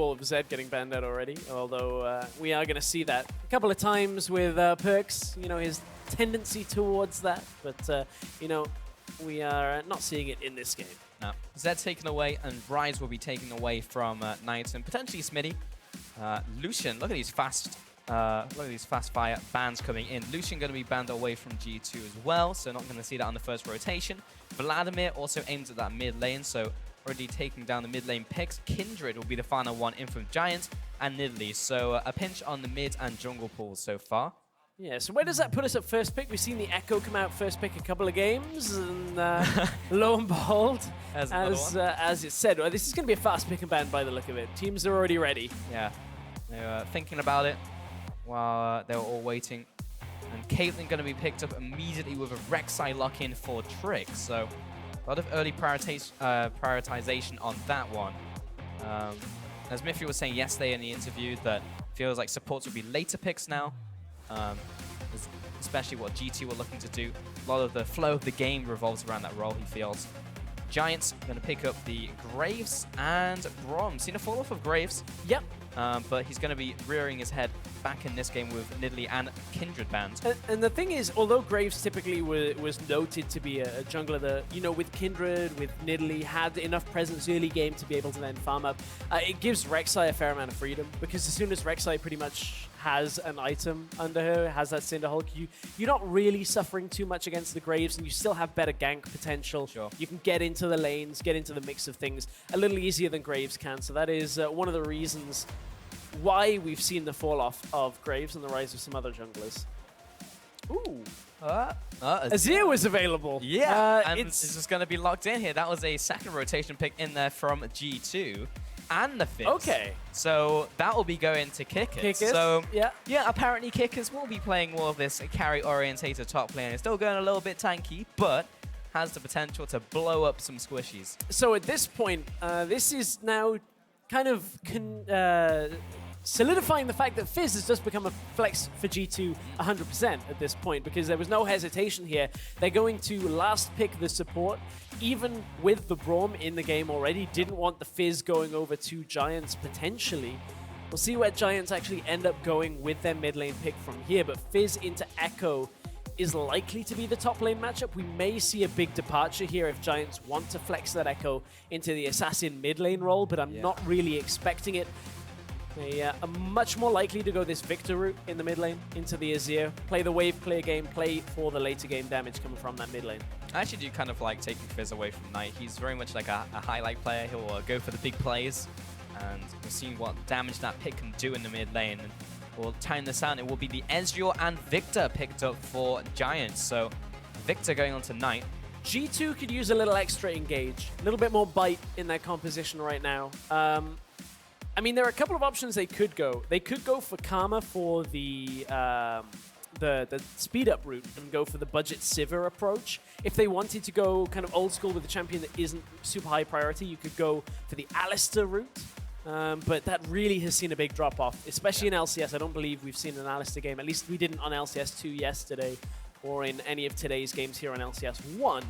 ball of Zed getting banned out already, although we are going to see that a couple of times with PerkZ, you know, his tendency towards that, but, you know, we are not seeing it in this game. No. Zed taken away, and Rise will be taken away from Knight and potentially Smitty. Lucian, look at these fast fire bans coming in. Lucian going to be banned away from G2 as well, so not going to see that on the first rotation. Vladimir also aims at that mid lane, so already taking down the mid lane picks. Kindred will be the final one in from Giants and Nidalee, so a pinch on the mid and jungle pools so far. Yeah, so where does that put us at first pick? We've seen the Ekko come out first pick a couple of games, and lo and behold, as it said, this is going to be a fast pick and ban by the look of it. Teams are already ready. Yeah, they were thinking about it while they were all waiting. And Caitlyn going to be picked up immediately with a Rek'Sai lock-in for Trick, so a lot of early prioritization on that one. As Mithy was saying yesterday in the interview, that feels like supports will be later picks now. Especially what G2 were looking to do. A lot of the flow of the game revolves around that role, he feels. Giants going to pick up the Graves and Braum. Seen a fall off of Graves. Yep. But he's going to be rearing his head back in this game with Nidalee and Kindred banned. And the thing is, although Graves typically was noted to be a jungler that, you know, with Kindred, with Nidalee, had enough presence early game to be able to then farm up, it gives Rek'Sai a fair amount of freedom, because as soon as Rek'Sai pretty much has an item under her, has that Cinder Hulk, you're not really suffering too much against the Graves, and you still have better gank potential. Sure. You can get into the lanes, get into the mix of things a little easier than Graves can, so that is one of the reasons why we've seen the fall off of Graves and the rise of some other junglers. Ooh. Azir was available. Yeah, and it's just going to be locked in here. That was a second rotation pick in there from G2 and the Fizz. Okay. So that will be going to Kikis. So yeah, apparently Kikis will be playing more of this carry-orientated top lane. It's still going a little bit tanky, but has the potential to blow up some squishies. So at this point, this is now kind of solidifying the fact that Fizz has just become a flex for G2 100% at this point, because there was no hesitation here. They're going to last pick the support, even with the Braum in the game already. Didn't want the Fizz going over to Giants potentially. We'll see where Giants actually end up going with their mid lane pick from here, but Fizz into Ekko is likely to be the top lane matchup. We may see a big departure here if Giants want to flex that Ekko into the assassin mid lane role, but I'm not really expecting it. They are much more likely to go this Viktor route in the mid lane into the Azir, play the wave clear game, play for the later game damage coming from that mid lane. I actually do kind of like taking Fizz away from Knight. He's very much like a highlight player. He'll go for the big plays, and we'll see what damage that pick can do in the mid lane. And we'll time this out. It will be the Ezreal and Viktor picked up for Giants. So Viktor going on to Knight. G2 could use a little extra engage, a little bit more bite in their composition right now. I mean, there are a couple of options they could go. They could go for Karma for the speed up route and go for the budget Sivir approach. If they wanted to go kind of old school with a champion that isn't super high priority, you could go for the Alistar route. But that really has seen a big drop-off, especially in LCS. I don't believe we've seen an Alistar game. At least we didn't on LCS 2 yesterday or in any of today's games here on LCS 1.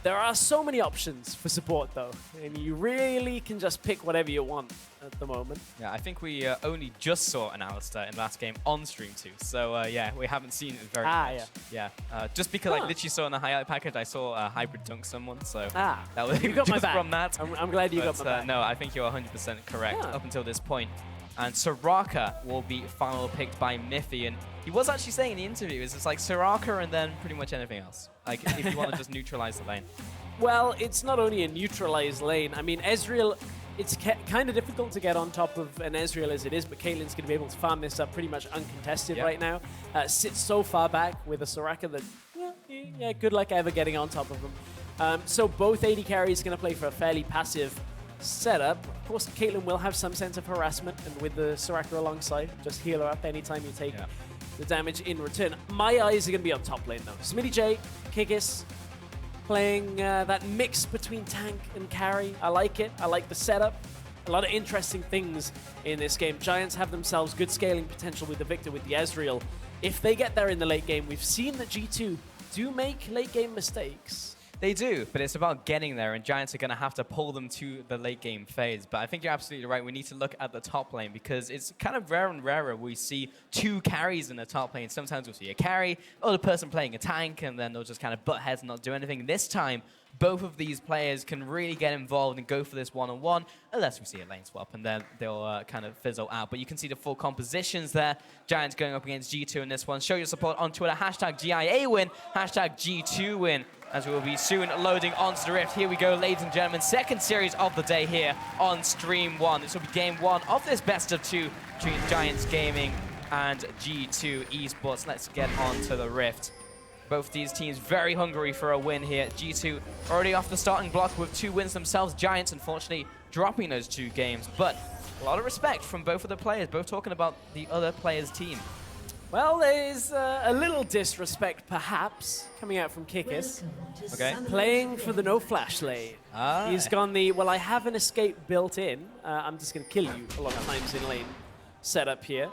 There are so many options for support, though, and you really can just pick whatever you want at the moment. Yeah, I think we only just saw an Alistar in the last game on stream too. So yeah, we haven't seen it very much. Yeah, just because I literally saw in the highlight package, I saw a hybrid dunk someone. So that was you got just my back. from that. I'm glad you got my back. No, I think you're 100% correct up until this point. And Soraka will be final picked by Mithy, and he was actually saying in the interview, it's like Soraka and then pretty much anything else. Like if you want to just neutralize the lane. Well, it's not only a neutralized lane. I mean, Ezreal, it's kind of difficult to get on top of an Ezreal as it is, but Caitlyn's going to be able to farm this up pretty much uncontested right now. Sits so far back with a Soraka that, good luck ever getting on top of them. So both AD carries going to play for a fairly passive setup. Of course, Caitlyn will have some sense of harassment, and with the Soraka alongside, just heal her up anytime you take the damage in return. My eyes are going to be on top lane though. SmittyJ, Kikis, playing that mix between tank and carry. I like it. I like the setup. A lot of interesting things in this game. Giants have themselves good scaling potential with the Viktor, with the Ezreal. If they get there in the late game, we've seen that G2 do make late game mistakes. They do, but it's about getting there, and Giants are going to have to pull them to the late game phase. But I think you're absolutely right. We need to look at the top lane because it's kind of rare and rarer we see two carries in the top lane. Sometimes we'll see a carry, other person playing a tank, and then they'll just kind of butt heads and not do anything. This time, both of these players can really get involved and go for this one-on-one, unless we see a lane swap, and then they'll kind of fizzle out. But you can see the full compositions there. Giants going up against G2 in this one. Show your support on Twitter. Hashtag GIA win, hashtag G2 win, as we will be soon loading onto the Rift. Here we go, ladies and gentlemen. Second series of the day here on Stream 1. This will be game 1 of this best of 2 between Giants Gaming and G2 Esports. Let's get on to the Rift. Both these teams very hungry for a win here. G2 already off the starting block with 2 wins themselves. Giants, unfortunately, dropping those 2 games. But a lot of respect from both of the players, both talking about the other player's team. Well, there's a little disrespect, perhaps, coming out from Kikis. Okay. Playing for the no flash lane. He's gone the, well, I have an escape built in. I'm just going to kill you a lot of times in lane setup here.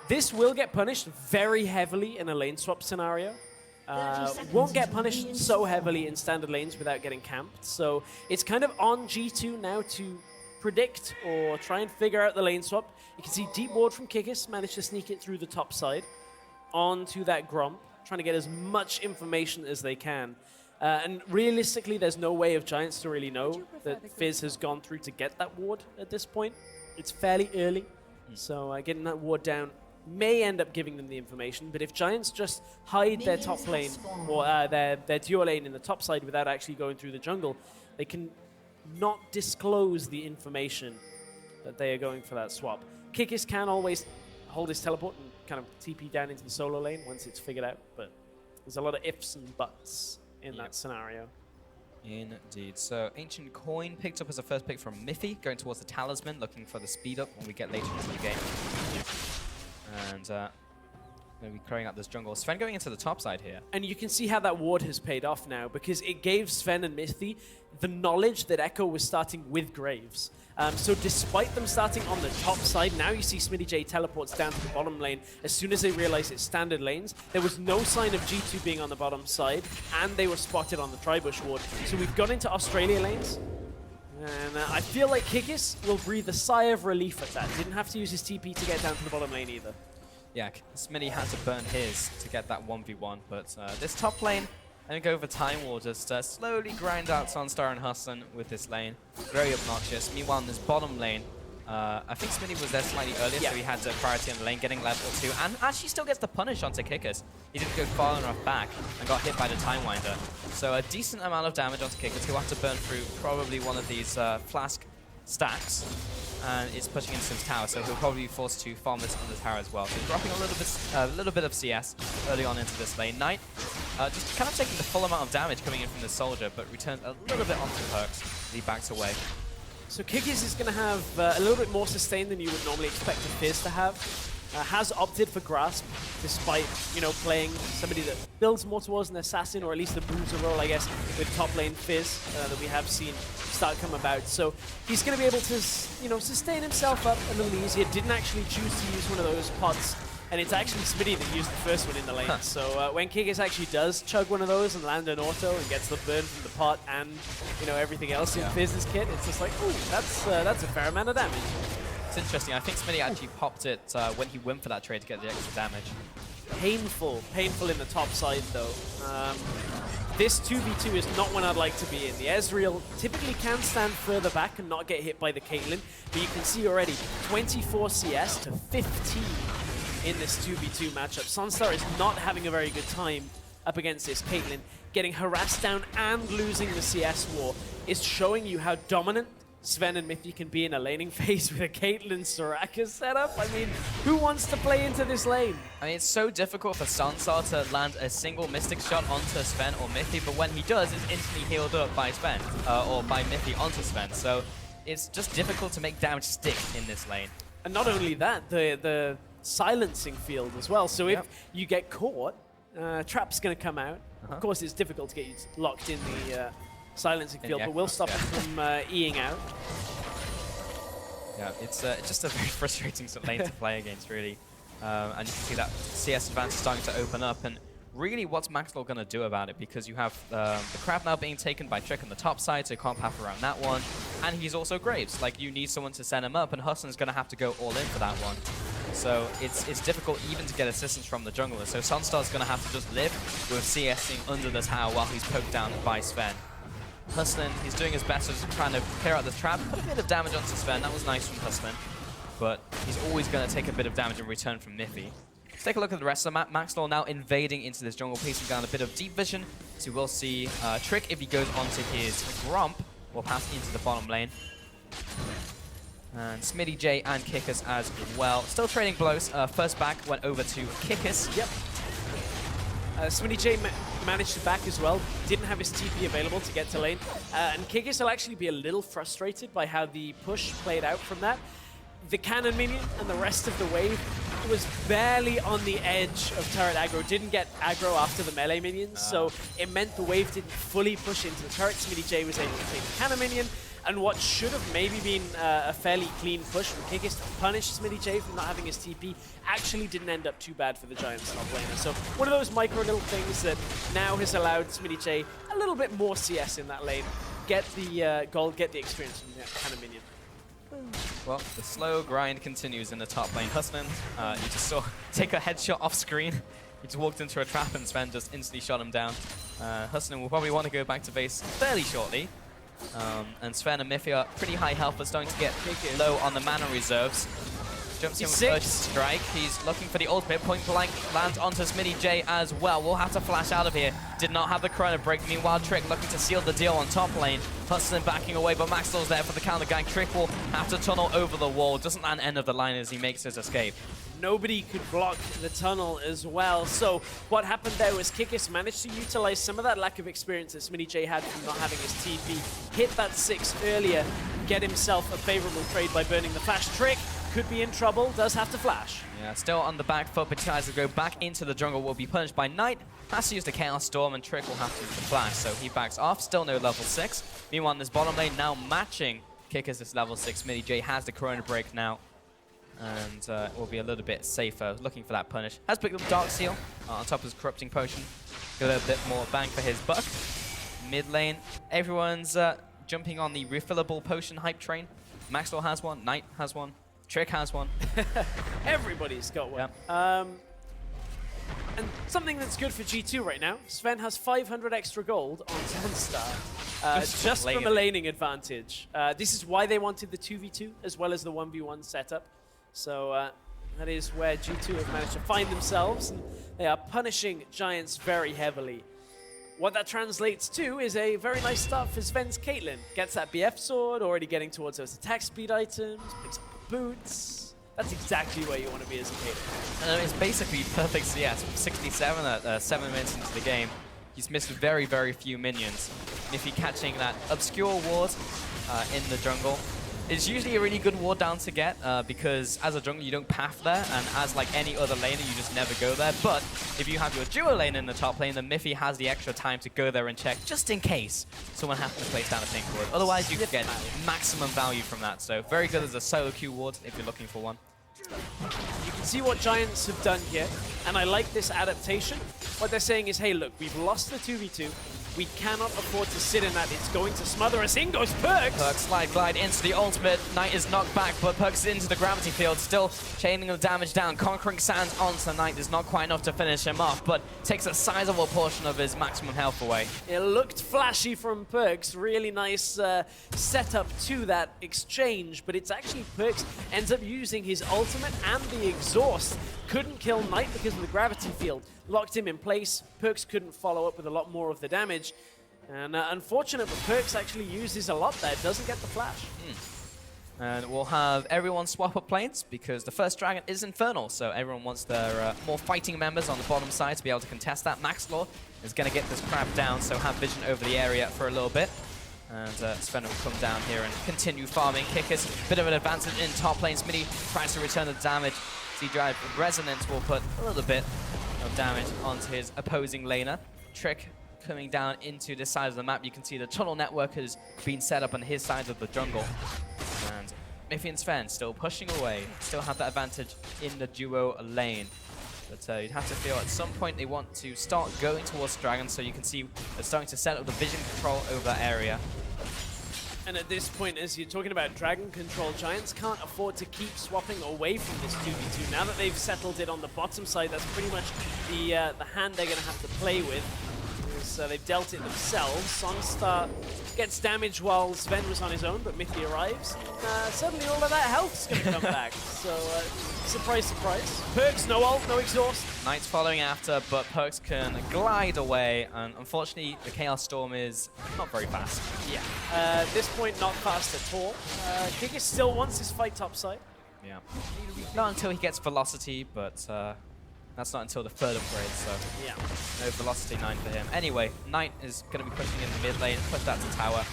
This will get punished very heavily in a lane swap scenario. Won't get punished so heavily in standard lanes without getting camped. So it's kind of on G2 now to predict or try and figure out the lane swap. You can see deep ward from Kikis, managed to sneak it through the top side onto that Braum, trying to get as much information as they can. And realistically, there's no way of Giants to really know that Fizz has gone through to get that ward at this point. It's fairly early, so getting that ward down may end up giving them the information. But if Giants just hide their top lane or their duo lane in the top side without actually going through the jungle, they can not disclose the information that they are going for that swap. Kikis can always hold his teleport and kind of TP down into the solo lane once it's figured out, but there's a lot of ifs and buts in that scenario. Indeed. So Ancient Coin picked up as a first pick from Mithy, going towards the Talisman, looking for the speed up when we get later into the game. And going to be clearing out this jungle. Zven going into the top side here. And you can see how that ward has paid off now, because it gave Zven and Mithy the knowledge that Ekko was starting with Graves. So despite them starting on the top side, now you see SmittyJ teleports down to the bottom lane as soon as they realize it's standard lanes. There was no sign of G2 being on the bottom side, and they were spotted on the Tribush ward. So we've gone into Australia lanes, and I feel like Kikis will breathe a sigh of relief at that. Didn't have to use his TP to get down to the bottom lane either. Yeah, Smitty had to burn his to get that 1v1, but this top lane, I think over time we'll just slowly grind out SONSTAR and Hustlin with this lane. Very obnoxious. Meanwhile, in this bottom lane, I think Smitty was there slightly earlier, so he had priority on the lane, getting level 2, and actually still gets the punish onto Kikis. He didn't go far enough back and got hit by the Time Winder. So a decent amount of damage onto Kikis. He'll have to burn through probably one of these flask stacks, and it's pushing into his tower, so he'll probably be forced to farm this on the tower as well. So dropping a little bit of CS early on into this lane. Knight just kind of taking the full amount of damage coming in from the soldier, but returns a little bit onto PerkZ. He backs away. So Kikis is going to have a little bit more sustain than you would normally expect a Fizz to have. Has opted for Grasp, despite, you know, playing somebody that builds more towards an assassin, or at least a bruiser role, I guess, with top lane Fizz that we have seen start come about. So he's going to be able to, you know, sustain himself up a little easier. Didn't actually choose to use one of those pots, and it's actually Smitty that used the first one in the lane. So when Kikis actually does chug one of those and land an auto and gets the burn from the pot and, you know, everything else in Fizz's kit, it's just like, ooh, that's a fair amount of damage. It's interesting. I think Smitty actually popped it when he went for that trade to get the extra damage. Painful in the top side though. This 2v2 is not one I'd like to be in. The Ezreal typically can stand further back and not get hit by the Caitlyn, but you can see already 24 CS to 15 in this 2v2 matchup. SONSTAR is not having a very good time up against this Caitlyn. Getting harassed down and losing the CS war is showing you how dominant Zven and Mithy can be in a laning phase with a Caitlyn Soraka setup. I mean, who wants to play into this lane? I mean, it's so difficult for SONSTAR to land a single Mystic shot onto Zven or Mithy, but when he does, it's instantly healed up by Zven, or by Mithy onto Zven. So it's just difficult to make damage stick in this lane. And not only that, the silencing field as well. So if you get caught, Trap's going to come out. Of course, it's difficult to get you locked in the silencing field, but we'll stop it from Eing out. Yeah, it's just a very frustrating lane to play against, really. And you can see that CS advantage starting to open up, and really what's Maxlore going to do about it? Because you have the crab now being taken by Trick on the top side, so you can't path around that one. And he's also Graves. Like, you need someone to send him up, and Hustlin's going to have to go all in for that one. So it's difficult even to get assistance from the jungler. So SONSTAR's going to have to just live with CSing under the tower while he's poked down by Zven. Hustlin, he's doing his best to trying to clear out this trap. Put a bit of damage onto Zven. That was nice from Hustlin. But he's always going to take a bit of damage in return from Mithy. Let's take a look at the rest of the map. Maxlore now invading into this jungle, placing down a bit of deep vision. So we'll see Trick, if he goes onto his Gromp, will pass into the bottom lane. And SmittyJ and Kikis as well. Still trading blows. First back went over to Kikis. Yep. SmittyJ managed to back as well. Didn't have his TP available to get to lane. And Kikis will actually be a little frustrated by how the push played out from that. The cannon minion and the rest of the wave was barely on the edge of turret aggro. Didn't get aggro after the melee minions, so it meant the wave didn't fully push into the turret. SmittyJ was able to take the cannon minion, and what should have maybe been a fairly clean push from Kikis to punish SmittyJ for not having his TP actually didn't end up too bad for the Giants top laner. So one of those micro little things that now has allowed SmittyJ a little bit more CS in that lane. Get the gold, get the experience from the cannon minion. Well, the slow grind continues in the top lane. Hustlin, you just saw take a headshot off screen. He just walked into a trap and Zven just instantly shot him down. Hustlin will probably want to go back to base fairly shortly. And Zven and Mithy are pretty high health, but starting to get low on the mana reserves. Jumps in with Urgent Strike. He's looking for the ultimate. Point blank lands onto SmittyJ as well. We'll have to flash out of here. Did not have the Chrono Break. Meanwhile, Trick looking to seal the deal on top lane. Hustlin backing away, but Maxlore's there for the counter gang. Trick will have to tunnel over the wall. Doesn't land end of the line as he makes his escape. Nobody could block the tunnel as well. So what happened there was Kikis managed to utilize some of that lack of experience that SmittyJ had from not having his TP. Hit that 6 earlier, get himself a favorable trade by burning the flash. Trick could be in trouble, does have to flash. Yeah, still on the back foot, but tries to go back into the jungle, will be punished by Knight. Has to use the Chaos Storm, and Trick will have to use the flash, so he backs off. Still no level 6. Meanwhile, in this bottom lane now matching Kikis this level 6. SmittyJ has the Chrono Break now, and will be a little bit safer, looking for that punish. Has picked up Dark Seal on top of his Corrupting Potion. Get a little bit more bang for his buck. Mid lane, everyone's jumping on the refillable potion hype train. Maxlore has one, Knight has one. Trick has one. Everybody's got one. Yep. And something that's good for G2 right now, Zven has 500 extra gold on SONSTAR, just from a laning advantage. This is why they wanted the 2v2 as well as the 1v1 setup. So that is where G2 have managed to find themselves, and they are punishing Giants very heavily. What that translates to is a very nice start for Zven's Caitlyn. Gets that BF sword, already getting towards those attack speed items, picks up the boots. That's exactly where you want to be as a Caitlyn. And it's basically perfect CS. 67 at 7 minutes into the game. He's missed very, very few minions. And if you're catching that obscure ward in the jungle, it's usually a really good ward down to get because as a jungler you don't path there, and as like any other laner you just never go there. But if you have your duo lane in the top lane, then Mithy has the extra time to go there and check just in case someone happens to place down a pink ward. Otherwise you can get maximum value from that. So very good as a solo queue ward if you're looking for one. You can see what Giants have done here, and I like this adaptation. What they're saying is, hey look, we've lost the 2v2. We cannot afford to sit in that. It's going to smother us. In goes PerkZ. PerkZ slide glide into the ultimate. Knight is knocked back, but PerkZ is into the gravity field. Still chaining the damage down. Conquering Sands onto Knight is not quite enough to finish him off, but takes a sizable portion of his maximum health away. It looked flashy from PerkZ. Really nice setup to that exchange, but it's actually PerkZ ends up using his ultimate and the exhaust. Couldn't kill Knight because of the gravity field. Locked him in place. PerkZ couldn't follow up with a lot more of the damage. And unfortunate, but PerkZ actually uses a lot there. Doesn't get the flash. And we'll have everyone swap up planes because the first dragon is Infernal, so everyone wants their more fighting members on the bottom side to be able to contest that. Maxlore is going to get this crab down, so have vision over the area for a little bit. And Zven will come down here and continue farming. Kikis, bit of an advantage in top lane. Smitty tries to return the damage. Z-Drive Resonance will put a little bit of damage onto his opposing laner. Trick coming down into this side of the map. You can see the tunnel network has been set up on his side of the jungle. And Mithy and Zven still pushing away. Still have that advantage in the duo lane. But you'd have to feel at some point they want to start going towards Dragon, so you can see they're starting to set up the vision control over that area. And at this point, as you're talking about Dragon control, Giants can't afford to keep swapping away from this 2v2. Now that they've settled it on the bottom side, that's pretty much the hand they're going to have to play with. So they've dealt it themselves. SONSTAR gets damage while Zven was on his own, but Mithy arrives. Suddenly all of that health's going to come back. So, surprise, surprise. PerkZ, no ult, no exhaust. Knight's following after, but PerkZ can glide away, and unfortunately, the Chaos Storm is not very fast. Yeah. At this point, not fast at all. Kikis still wants his fight topside. Yeah. Not until he gets Velocity, but that's not until the third upgrade, so yeah, no Velocity 9 for him. Anyway, Knight is going to be pushing in the mid lane, push that to tower,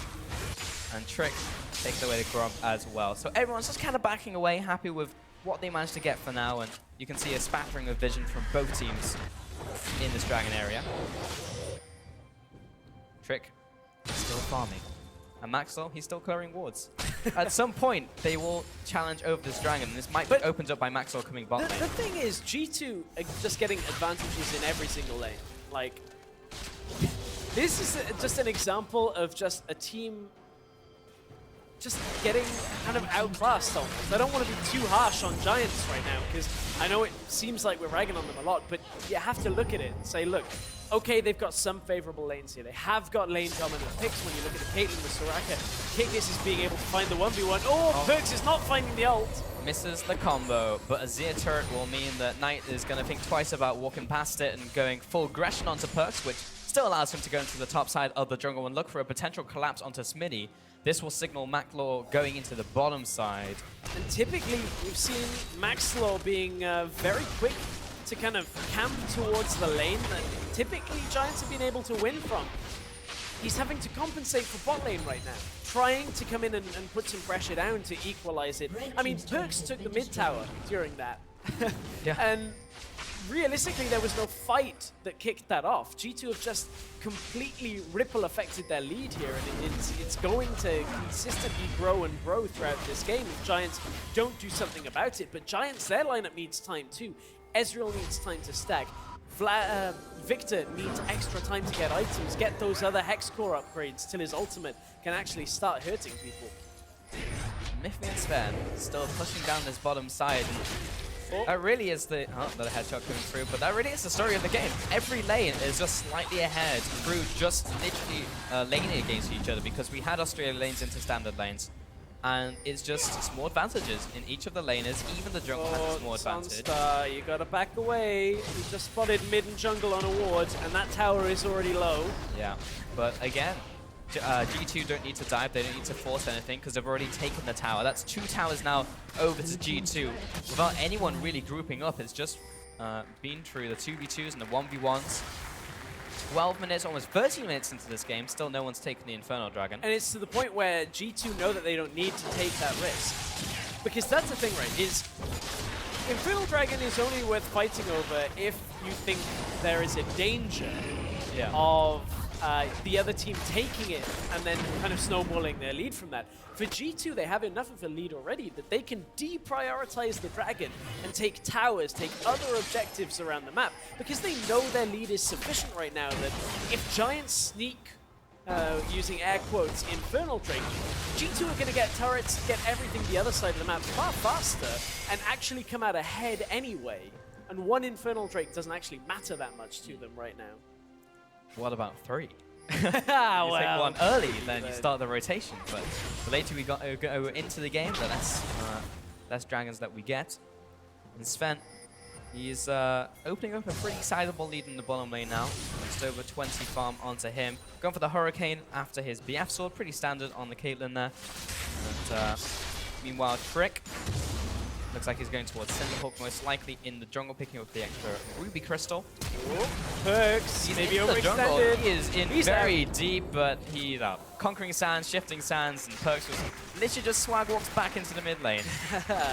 and Trick takes away the Grump as well. So everyone's just kind of backing away, happy with what they managed to get for now, and you can see a spattering of vision from both teams in this Dragon area. Trick still farming. And Maxlore, he's still clearing wards. At some point, they will challenge over this Dragon, and this might be opened up by Maxlore coming bot lane. The thing is, G2 are just getting advantages in every single lane. Like, this is just an example of just a team just getting kind of outclassed almost. I don't want to be too harsh on Giants right now, because I know it seems like we're ragging on them a lot, but you have to look at it and say, look, okay, they've got some favorable lanes here. They have got lane dominant picks when you look at the Caitlyn with Soraka. Kikis is being able to find the 1v1. Oh, PerkZ is not finding the ult. Misses the combo, but Azir turret will mean that Knight is going to think twice about walking past it and going full aggression onto PerkZ, which still allows him to go into the top side of the jungle and look for a potential collapse onto Smitty. This will signal Maxlore going into the bottom side. And typically, we've seen Maxlore being very quick to kind of camp towards the lane that typically Giants have been able to win from. He's having to compensate for bot lane right now, trying to come in and put some pressure down to equalize it. I mean, PerkZ took the mid tower during that. Yeah. And realistically, there was no fight that kicked that off. G2 have just completely ripple affected their lead here, and it's going to consistently grow and grow throughout this game if Giants don't do something about it. But Giants, their lineup needs time too. Ezreal needs time to stack. Viktor needs extra time to get items, get those other Hex Core upgrades till his ultimate can actually start hurting people. Mithy and Zven still pushing down this bottom side. That really is the another headshot coming through, but that really is the story of the game. Every lane is just slightly ahead through just literally laning against each other, because we had Australia lanes into standard lanes. And it's just small advantages in each of the laners. Even the jungle has a small advantage. SONSTAR, you gotta back away. We just spotted mid and jungle on a ward, and that tower is already low. Yeah, but again, G2 don't need to dive. They don't need to force anything because they've already taken the tower. That's 2 towers now over to G2 without anyone really grouping up. It's just been through the 2v2s and the 1v1s. 12 minutes, almost 13 minutes into this game, still no one's taken the Infernal Dragon. And it's to the point where G2 know that they don't need to take that risk. Because that's the thing, right, is Infernal Dragon is only worth fighting over if you think there is a danger of the other team taking it and then kind of snowballing their lead from that. For G2, they have enough of a lead already that they can deprioritize the Dragon and take towers, take other objectives around the map, because they know their lead is sufficient right now that if Giants sneak, using air quotes, Infernal Drake, G2 are going to get turrets, get everything the other side of the map far faster, and actually come out ahead anyway. And one Infernal Drake doesn't actually matter that much to them right now. What about 3? You take one early, then you start the rotation. But the later we go into the game, the less dragons that we get. And Zven, he's opening up a pretty sizable lead in the bottom lane now. Just over 20 farm onto him. Going for the Hurricane after his BF sword, pretty standard on the Caitlyn there. And meanwhile, Trick looks like he's going towards Cinderhawk, most likely in the jungle, picking up the extra Ruby Crystal. PerkZ, He's maybe in the jungle. overextended. He is in very deep, but he's conquering sands, shifting sands, and PerkZ was literally just swag walks back into the mid lane.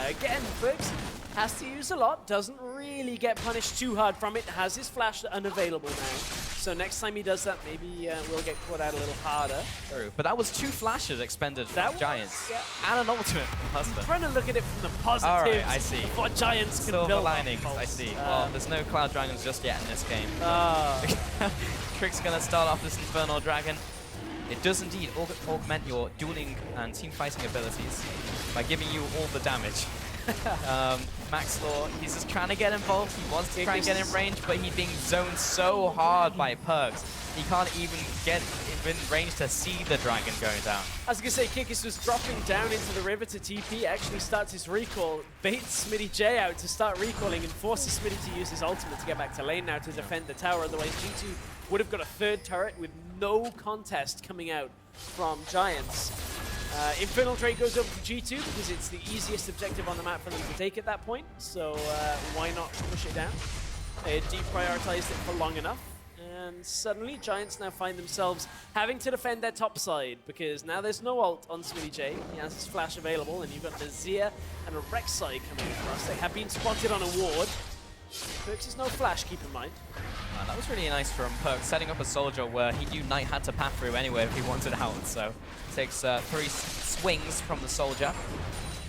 Again, PerkZ has to use a lot, doesn't really get punished too hard from it, has his flash unavailable now. So next time he does that, maybe we'll get caught out a little harder. True. But that was 2 flashes expended from Giants. Yeah. And an ultimate from Hustlin. I'm trying to look at it from the positives. All right, I see. Of what Giants can Silver build. linings, I see. Well, there's no Cloud Dragons just yet in this game. Trick's going to start off this Infernal Dragon. It does indeed augment your dueling and team fighting abilities by giving you all the damage. Maxlore, he's just trying to get involved. He wants to try and get in range, but he's being zoned so hard by PerkZ. He can't even get in range to see the dragon going down. I was going to say, Kikis was dropping down into the river to TP, actually starts his recall, baits SmittyJ out to start recalling and forces Smitty to use his ultimate to get back to lane now to defend the tower. Otherwise, G2 would have got a 3rd turret with no contest coming out from Giants. Infernal Drake goes over to G2 because it's the easiest objective on the map for them to take at that point, so why not push it down? They deprioritized it for long enough, and suddenly Giants now find themselves having to defend their top side because now there's no ult on SmittyJ. He has his flash available, and you've got an Azir and a Rek'Sai coming across. They have been spotted on a ward. PerkZ is no flash, keep in mind. That was really nice from PerkZ, setting up a soldier where he knew Knight had to path through anyway if he wanted out, so takes 3 swings from the soldier.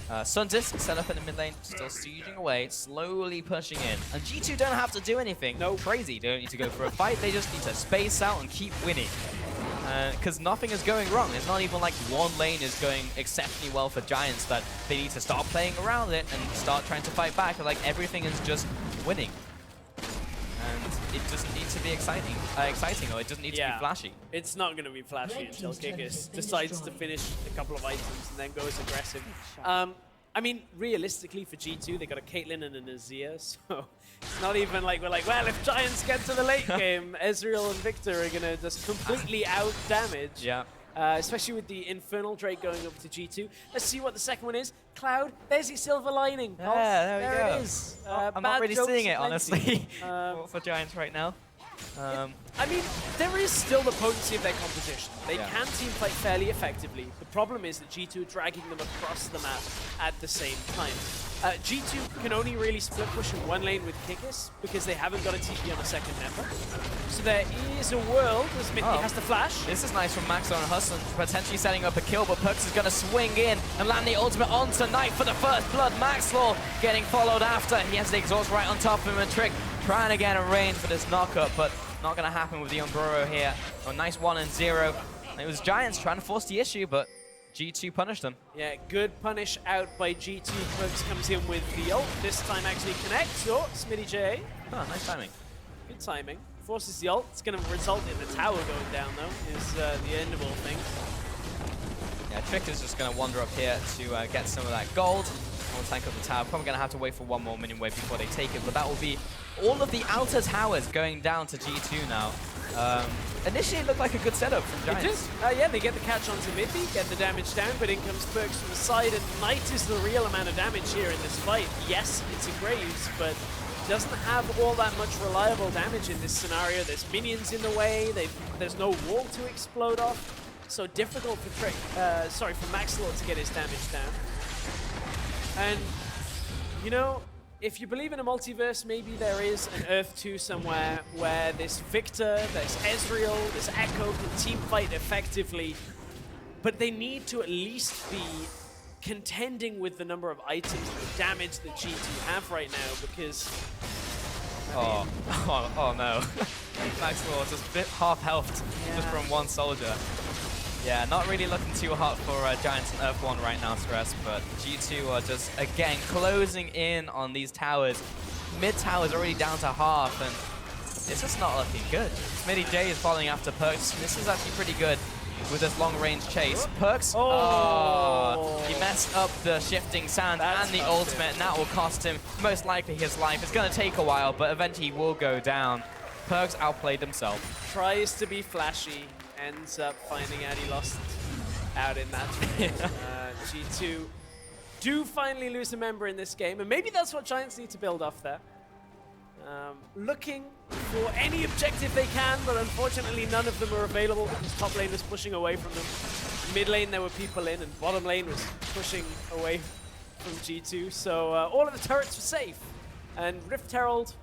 Sundis set up in the mid lane, still sieging away, slowly pushing in. And G2 don't have to do anything. No, crazy, they don't need to go for a fight, they just need to space out and keep winning. Because nothing is going wrong. It's not even like one lane is going exceptionally well for Giants that they need to start playing around it and start trying to fight back. Like everything is just winning. And it doesn't need to be exciting, or it doesn't need to be flashy. It's not going to be flashy until Kikis decides to finish a couple of items and then goes aggressive. I mean, realistically for G2, they got a Caitlyn and an Azir, so it's not even like we're like, well, if Giants get to the late game, Ezreal and Viktor are going to just completely out-damage. Yeah. Especially with the Infernal Drake going up to G2. Let's see what the second one is. Cloud, there's your silver lining. Yeah, there we go. It is. I'm not really seeing it, honestly, for Giants right now. I mean, there is still the potency of their composition. They can team fight fairly effectively. The problem is that G2 are dragging them across the map at the same time. G2 can only really split push in one lane with Kikis because they haven't got a TP on a second member. So there is a world as Mithy has to flash. This is nice from Maxlore and Hustlin, potentially setting up a kill, but PerkZ is going to swing in and land the ultimate onto Knight for the first blood. Maxlore getting followed after. He has the exhaust right on top of him, and Trick trying to get in range for this knockup, but not going to happen with the Umbroro here. A nice 1-0. It was Giants trying to force the issue, but G2 punished them. Yeah, good punish out by G2. PerkZ comes in with the ult. This time actually connects. Oh, SmittyJ. Oh, nice timing. Good timing. Forces the ult. It's going to result in the tower going down, though, is the end of all things. Yeah, Trick is just going to wander up here to get some of that gold. We'll tank up the tower. Probably going to have to wait for one more minion wave before they take it, but that will be all of the outer towers going down to G2 now. Initially, it looked like a good setup from Giants. It did. Yeah, they get the catch onto Mithy, get the damage down, but in comes PerkZ from the side, and Knight is the real amount of damage here in this fight. Yes, it's a Graves, but doesn't have all that much reliable damage in this scenario. There's minions in the way, there's no wall to explode off, so difficult for for Maxlore to get his damage down. And, you know, if you believe in a multiverse, maybe there is an Earth 2 somewhere where this Viktor, this Ezreal, this Ekko can team fight effectively, but they need to at least be contending with the number of items and the damage that G2 have right now, because... Oh no. Maxlore just half health just from one soldier. Yeah, not really looking too hot for Giants and Earth 1 right now, Stress, but G2 are just, again, closing in on these towers. Mid tower's already down to half, and it's just not looking good. SmittyJ is following after PerkZ. This is actually pretty good with this long-range chase. PerkZ, he messed up the shifting sand and the ultimate, and that will cost him most likely his life. It's going to take a while, but eventually he will go down. PerkZ outplayed himself. Tries to be flashy, ends up finding out he lost out in that. G2 do finally lose a member in this game, and maybe that's what Giants need to build off there. Looking for any objective they can, but unfortunately none of them are available because top lane was pushing away from them. Mid lane there were people in, and bottom lane was pushing away from G2, so all of the turrets were safe. And Rift Herald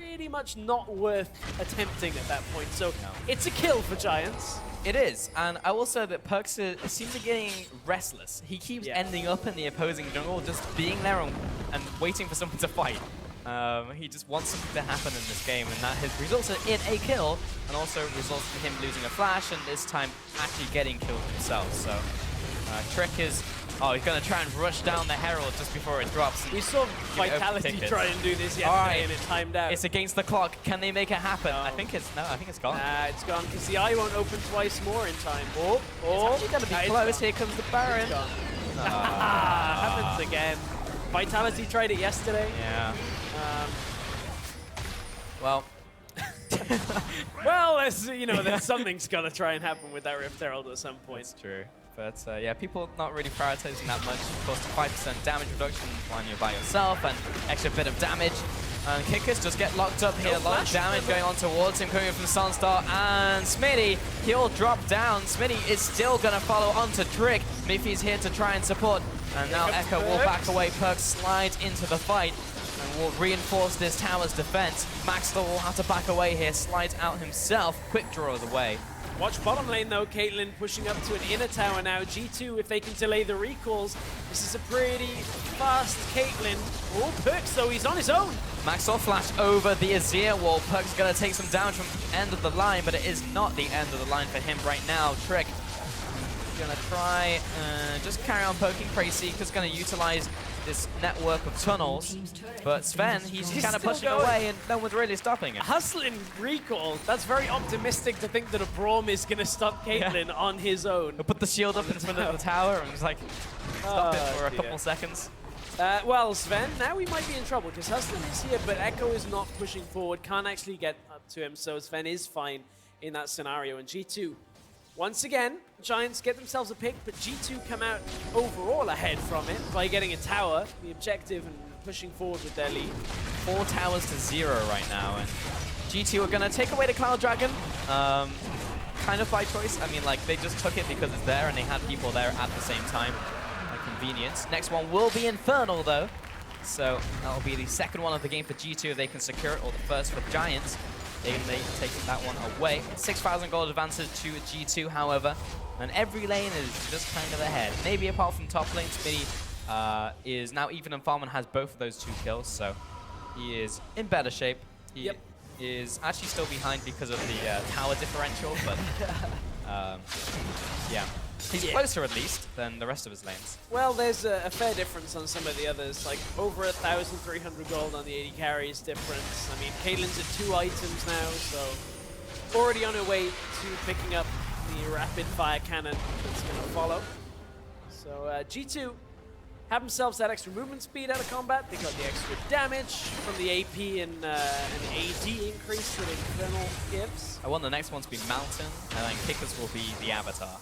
pretty much not worth attempting at that point. So No. it's a kill for Giants. It is, and I will say that PerkZ seems to be getting restless. He keeps ending up in the opposing jungle, just being there and waiting for someone to fight. He just wants something to happen in this game, and that has resulted in a kill, and also results in him losing a flash, and this time actually getting killed himself. So Trick is, he's going to try and rush down the Herald just before it drops. We saw Vitality try and do this yesterday, and it timed out. It's against the clock. Can they make it happen? I think it's gone. It's gone because the eye won't open twice more in time. Oh, it's actually going to be close. Here comes the Baron. Happens again. Vitality tried it yesterday. Yeah. Well. Well, there's something's got to try and happen with that Rift Herald at some point. That's true. But yeah, people not really prioritizing that much. Of course, 5% damage reduction when you're by yourself, and extra bit of damage. And Kikis just get locked up here. A lot of damage going on towards him, coming from SONSTAR. And Smitty, he'll drop down. Smitty is still going to follow onto Trick. Mithy's here to try and support. And now Ekko will back away. PerkZ slides into the fight and will reinforce this tower's defense. Maxlore will have to back away here. Slides out himself. Quick draws away. Watch bottom lane though, Caitlyn pushing up to an inner tower now. G2, if they can delay the recalls, this is a pretty fast Caitlyn. Oh, PerkZ though, he's on his own. Maxlore flash over the Azir wall. PerkZ gonna take some damage from the end of the line, but it is not the end of the line for him right now. Trick gonna try just carry on poking PerkZ, because gonna utilize this network of tunnels. But Zven, he's kind of pushing away and no one's really stopping him. Hustlin recall. That's very optimistic to think that a Braum is going to stop Caitlyn on his own. He'll put the shield up in front of the tower and just like stop it for a couple seconds. Well, Zven, now we might be in trouble because Hustlin is here, but Ekko is not pushing forward, can't actually get up to him, so Zven is fine in that scenario. And G2, once again, Giants get themselves a pick, but G2 come out overall ahead from it by getting a tower, the objective, and pushing forward with their lead. 4 towers to 0 right now, and G2 are going to take away the Cloud Dragon, kind of by choice. I mean, like, they just took it because it's there and they had people there at the same time. Convenience. Next one will be Infernal, though. So that'll be the second one of the game for G2 if they can secure it, or the first for Giants. They take that one away. 6,000 gold advances to G2, however. And every lane is just kind of ahead. Maybe apart from top lane, Smitty is now even in farm and has both of those 2 kills. So he is in better shape. He is actually still behind because of the tower differential, but yeah. He's closer, at least, than the rest of his lanes. Well, there's a fair difference on some of the others, like over 1,300 gold on the AD carries difference. I mean, Caitlyn's at 2 items now, so already on her way to picking up the rapid fire cannon that's going to follow. So G2 have themselves that extra movement speed out of combat. They got the extra damage from the AP and an AD increase that Infernal gives. I want the next one to be Mountain, and then Kikis will be the Avatar.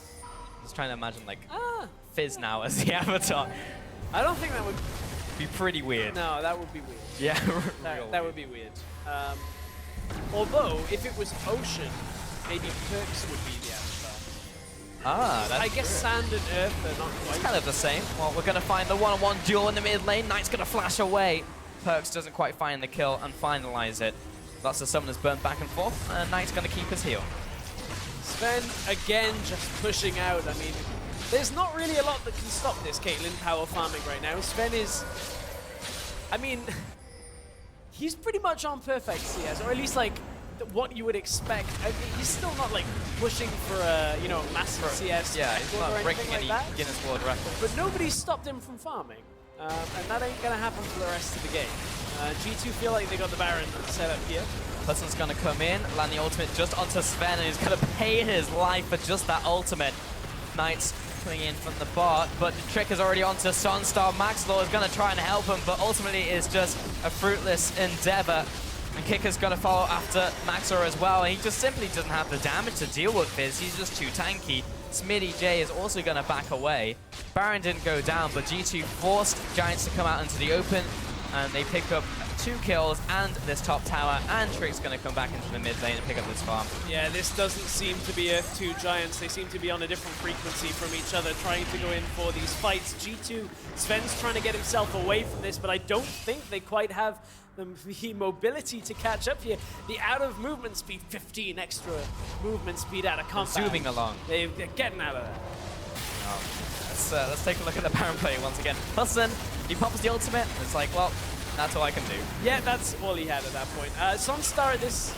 Just trying to imagine like Fizz now as the Avatar. I don't think that would be pretty weird. No, that would be weird. Yeah, that would be weird. Although, if it was Ocean, maybe PerkZ would be the Avatar. That's I guess Sand and Earth are not quite. It's kind of the same. Well, we're going to find the one-on-one duel in the mid lane. Knight's going to flash away. PerkZ doesn't quite find the kill and finalize it. Lots of summoners burn back and forth, and Knight's going to keep his heal. Zven, again, just pushing out. I mean, there's not really a lot that can stop this Caitlyn power farming right now. Zven is, I mean, he's pretty much on perfect CS, or at least like what you would expect. I mean, he's still not like pushing for a, massive CS. Yeah, he's not breaking any like Guinness World Record. But nobody's stopped him from farming, and that ain't gonna happen for the rest of the game. G2 feel like they got the Baron set up here. Hudson's going to come in, land the ultimate just onto Zven, and he's going to pay his life for just that ultimate. Knight's coming in from the bot, but the trick is already onto SONSTAR. Maxlore is going to try and help him, but ultimately it's just a fruitless endeavor. And Kikis going to follow after Maxlore as well, and he just simply doesn't have the damage to deal with Fizz. He's just too tanky. SmittyJ is also going to back away. Baron didn't go down, but G2 forced Giants to come out into the open, and they pick up 2 2 kills and this top tower, and Trick's going to come back into the mid lane and pick up this farm. Yeah, this doesn't seem to be two giants. They seem to be on a different frequency from each other, trying to go in for these fights. G2, Zven's trying to get himself away from this, but I don't think they quite have the mobility to catch up here. The out of movement speed, 15 extra movement speed out of combat. Zooming along. They're getting out of there. Let's take a look at the Baron play once again. Hustlin, he pops the ultimate, and it's like, well, that's all I can do. Yeah, that's all he had at that point. SONSTAR at this...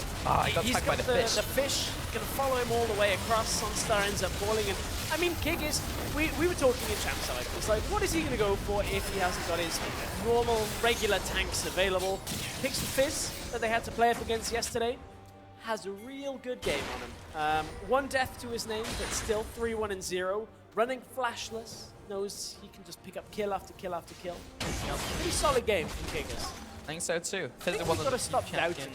he got attacked by the fish. The fish going to follow him all the way across. SONSTAR ends up falling. And I mean, Kikis, we were talking in champ side. It's like, what is he going to go for if he hasn't got his normal, regular tanks available? Picks the Fizz that they had to play up against yesterday. Has a real good game on him. 1 death to his name, but still 3-1-0. Running flashless. Knows he can just pick up kill after kill after kill. Pretty solid game from Kikis. I think so too. I think we've got to stop doubting.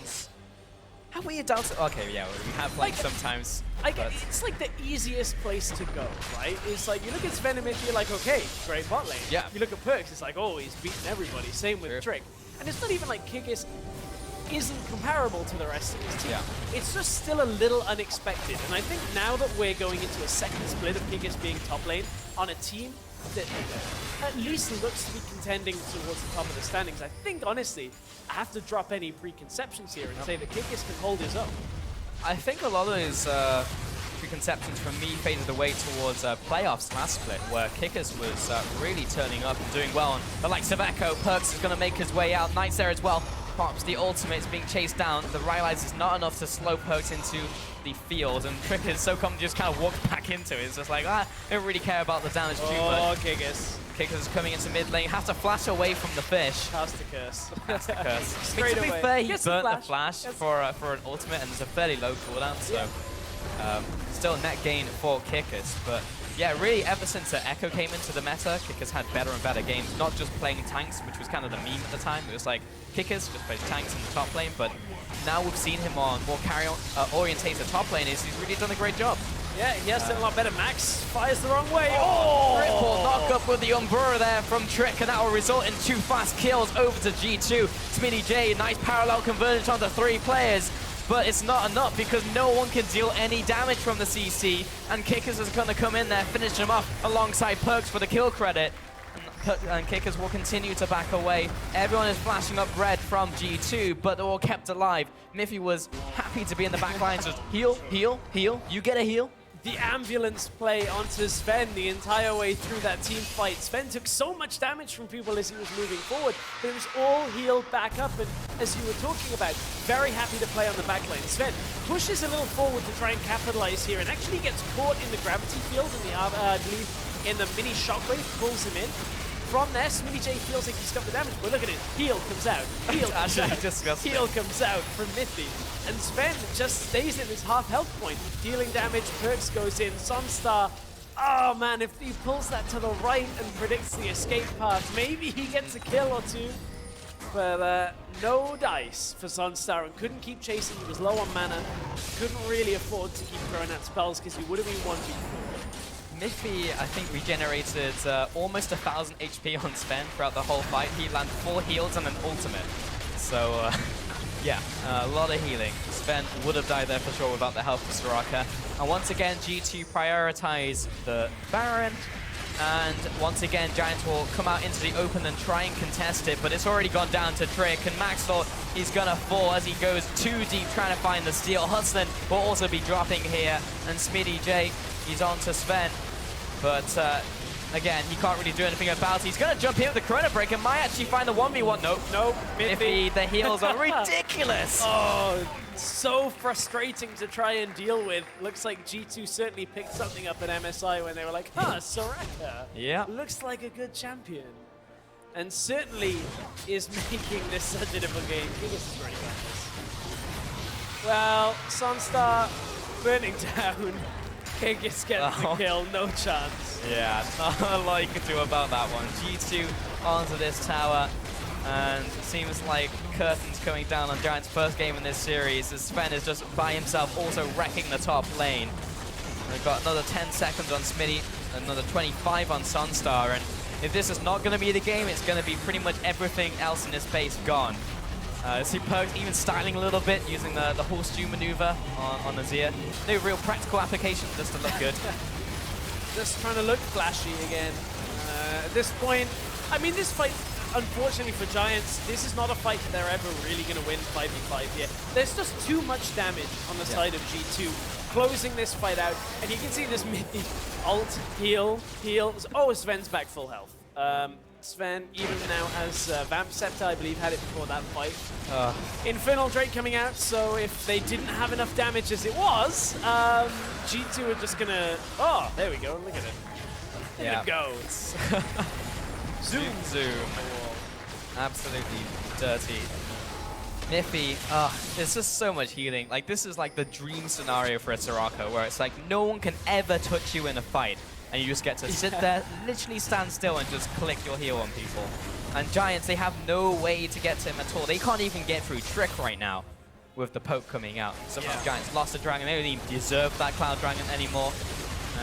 How are you doubting? Okay, yeah, we have like sometimes. It's like the easiest place to go, right? It's like you look at Zven and Mithy, you're like, okay, great bot lane. Yeah. You look at PerkZ, it's like, oh, he's beaten everybody. Same with Trick. And it's not even like Kikis isn't comparable to the rest of his team. Yeah. It's just still a little unexpected. And I think now that we're going into a second split of Kikis being top lane on a team that at least looks to be contending towards the top of the standings, I think, honestly, I have to drop any preconceptions here and say that Kikis can hold his own. I think a lot of his preconceptions from me faded away towards playoffs last split, where Kikis was really turning up and doing well. And the likes of Ekko, PerkZ is going to make his way out. Knight's there as well. Pops the ultimate, is being chased down. The Rylai's is not enough to slow PerkZ into the field, and Trick is so calm just kind of walks back into it. It's just like, I don't really care about the damage too much. Kikis. Kikis is coming into mid lane, has to flash away from the fish. Has to curse. Has to curse. Straight to be away. fair, he Gets burnt the the flash for an ultimate, and it's a fairly low cooldown, so still net gain for Kikis. But yeah, really, ever since Ekko came into the meta, Kikis had better and better games, not just playing tanks, which was kind of the meme at the time. It was like, Kikis just plays tanks in the top lane, but now we've seen him on more carry-orientated top lane. He's really done a great job. Yeah, he has done a lot better. Max fires the wrong way. Triple knock up with the Umbra there from Trick, and that will result in 2 fast kills over to G2. SmittyJ, nice parallel convergence onto 3 players. But it's not enough because no one can deal any damage from the CC, and Kikis is going to come in there, finish him off alongside PerkZ for the kill credit. And Kikis will continue to back away. Everyone is flashing up red from G2, but they're all kept alive. Mithy was happy to be in the back line, so heal, heal, heal. You get a heal. The ambulance play onto Zven the entire way through that team fight. Zven took so much damage from people as he was moving forward, but it was all healed back up. And as you were talking about, very happy to play on the back lane. Zven pushes a little forward to try and capitalize here, and actually gets caught in the gravity field in the, I believe, in the mini shockwave, pulls him in. From there, SmittyJ feels like he's got the damage, but look at it. Heal comes out. Heal comes out. Disgusting. Heal comes out from Mithy. And Zven just stays in his half health point. Dealing damage, PerkZ goes in. SONSTAR, oh man, if he pulls that to the right and predicts the escape path, maybe he gets a kill or two. But no dice for SONSTAR, and couldn't keep chasing. He was low on mana. Couldn't really afford to keep throwing out spells because he would have been 1v4. Mithy, I think, regenerated almost 1,000 HP on Zven throughout the whole fight. He landed 4 heals and an ultimate. So, yeah, a lot of healing. Zven would have died there for sure without the help of Soraka. And once again, G2 prioritize the Baron. And once again, Giants will come out into the open and try and contest it, but it's already gone down to Trick, and Maxlore, he's gonna fall as he goes too deep trying to find the steal. Hustlin will also be dropping here, and SmittyJ, he's on to Zven. But again, he can't really do anything about it. He's going to jump in with the Chrono Break and might actually find the 1v1. Nope. Nope. Mithy. The heals are ridiculous. Oh, so frustrating to try and deal with. Looks like G2 certainly picked something up at MSI when they were like, huh, Soraka. Yeah. Looks like a good champion. And certainly is making this such a difficult game. Kikis is ready for this. Well, SONSTAR burning down. Kikis gets the kill, no chance. Yeah, not a lot you can do about that one. G2 onto this tower, and it seems like curtains coming down on Giants' first game in this series, as Zven is just by himself also wrecking the top lane. We've got another 10 seconds on Smitty, another 25 on SONSTAR, and if this is not going to be the game, it's going to be pretty much everything else in this space gone. See PerkZ even styling a little bit, using the horseshoe maneuver on Azir. No real practical application, just to look good. Just trying to look flashy again. At this point, I mean, this fight, unfortunately for Giants, this is not a fight they're ever really going to win 5v5 here. There's just too much damage on the side of G2, closing this fight out. And you can see this Mithy ult, heal. Oh, Zven's back full health. Zven even now has Vamp Scepter, I believe, had it before that fight. Infernal Drake coming out, so if they didn't have enough damage as it was, G2 are just gonna... Oh, there we go, look at it. There it goes. Zoom. Absolutely dirty. Mithy, there's just so much healing. Like, this is like the dream scenario for a Soraka, where it's like no one can ever touch you in a fight. And you just get to sit there, literally stand still and just click your heal on people. And Giants, they have no way to get to him at all. They can't even get through Trick right now with the poke coming out. Some of the Giants lost a dragon. They don't even deserve that Cloud Dragon anymore.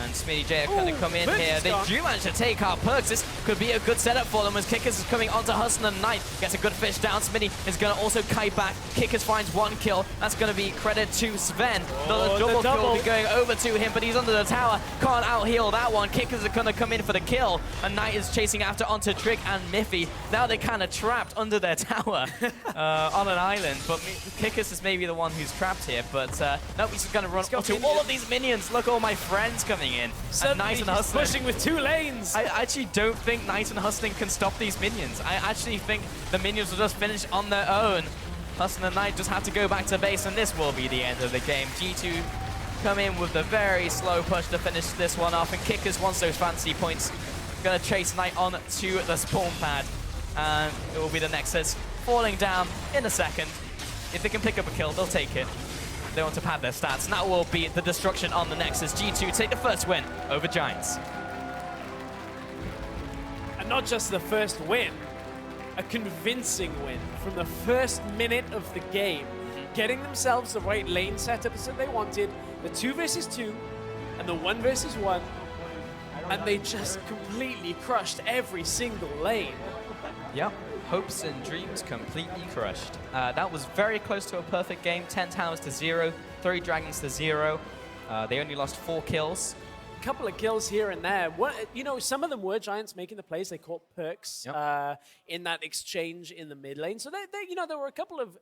And SmittyJ are going to come in here. They do manage to take out PerkZ. This could be a good setup for them as Kikis is coming onto Hustlin. Knight gets a good fish down. Smitty is going to also kite back. Kikis finds one kill. That's going to be credit to Zven. The double kill will be going over to him, but he's under the tower. Can't out-heal that one. Kikis is going to come in for the kill. And Knight is chasing after onto Trick and Mithy. Now they're kind of trapped under their tower on an island. But Kikis is maybe the one who's trapped here. But no, he's going to run onto all of these minions. Look, all my friends coming in. And Knight and Hustling pushing with 2 lanes. I actually don't think Knight and Hustling can stop these minions. I actually think the minions will just finish on their own. Hustling and Knight just have to go back to base, and this will be the end of the game. G2 come in with the very slow push to finish this one off, and Kikis wants those fancy points. Gonna chase Knight on to the spawn pad, and it will be the Nexus falling down in a second. If they can pick up a kill, they'll take it. They want to pad their stats, and that will be the destruction on the Nexus. G2 take the first win over Giants. And not just the first win, a convincing win from the first minute of the game, getting themselves the right lane setups that they wanted, the 2 versus 2 and the 1 versus 1, and they just completely crushed every single lane. Yep. Hopes and dreams completely crushed. That was very close to a perfect game. 10 towers to 0, 3 dragons to 0. They only lost 4 kills. A couple of kills here and there. You know, some of them were Giants making the plays. They caught PerkZ in that exchange in the mid lane. So you know, there were a couple of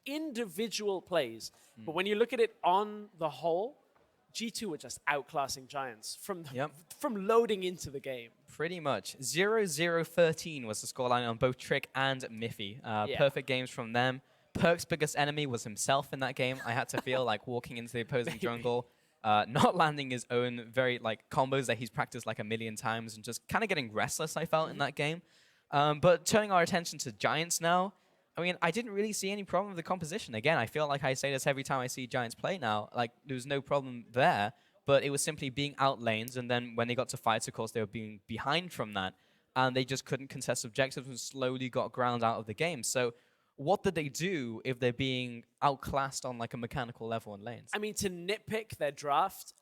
individual plays. But when you look at it on the whole, G2 were just outclassing Giants from loading into the game. Pretty much. 0-0-13 was the scoreline on both Trick and Mithy. Perfect games from them. PerkZ's biggest enemy was himself in that game. I had to feel like walking into the opposing jungle, not landing his own very combos that he's practiced like a million times, and just kind of getting restless, I felt, in that game. But turning our attention to Giants now, I mean, I didn't really see any problem with the composition. Again, I feel like I say this every time I see Giants play now. Like, there was no problem there, but it was simply being outlanes, and then when they got to fights, of course, they were being behind from that, and they just couldn't contest objectives and slowly got ground out of the game. So what did they do if they're being outclassed on like a mechanical level in lanes? I mean, to nitpick their draft,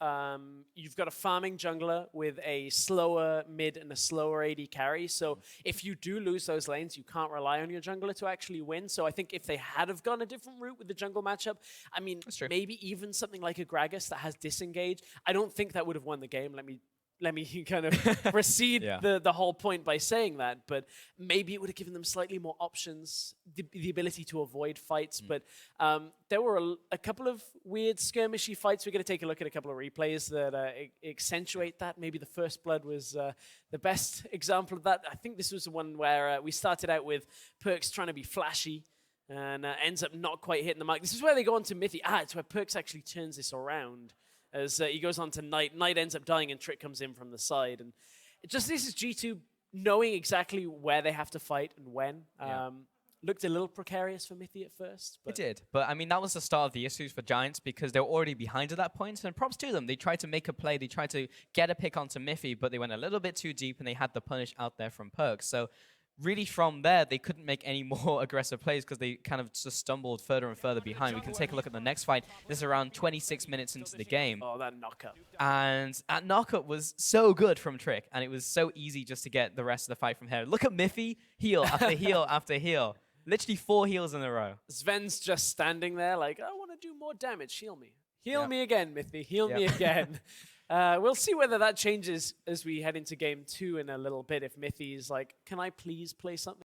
you've got a farming jungler with a slower mid and a slower AD carry. So if you do lose those lanes, you can't rely on your jungler to actually win. So I think if they had have gone a different route with the jungle matchup, I mean, maybe even something like a Gragas that has disengage, I don't think that would have won the game. Let me kind of precede the whole point by saying that, but maybe it would have given them slightly more options, the ability to avoid fights. But there were a couple of weird skirmishy fights. We're going to take a look at a couple of replays that accentuate that. Maybe the First Blood was the best example of that. I think this was the one where we started out with PerkZ trying to be flashy and ends up not quite hitting the mark. This is where they go on to Mithy. It's where PerkZ actually turns this around. As he goes on to Knight. Knight ends up dying and Trick comes in from the side. And this is G2 knowing exactly where they have to fight and when. Looked a little precarious for Mithy at first. It did. But I mean, that was the start of the issues for Giants because they were already behind at that point. And props to them. They tried to make a play. They tried to get a pick onto Mithy, but they went a little bit too deep and they had the punish out there from PerkZ. So really from there, they couldn't make any more aggressive plays because they kind of just stumbled further and further behind. We can take a look at the next fight. This is around 26 minutes into the game. Oh, that knockup. And that knockup was so good from Trick, and it was so easy just to get the rest of the fight from here. Look at Mithy, heal after heal after heal. Literally 4 heals in a row. Zven's just standing there like, I want to do more damage. Heal me. Heal me again, Mithy. Heal me again. We'll see whether that changes as we head into game 2 in a little bit. If Mithy is like, can I please play something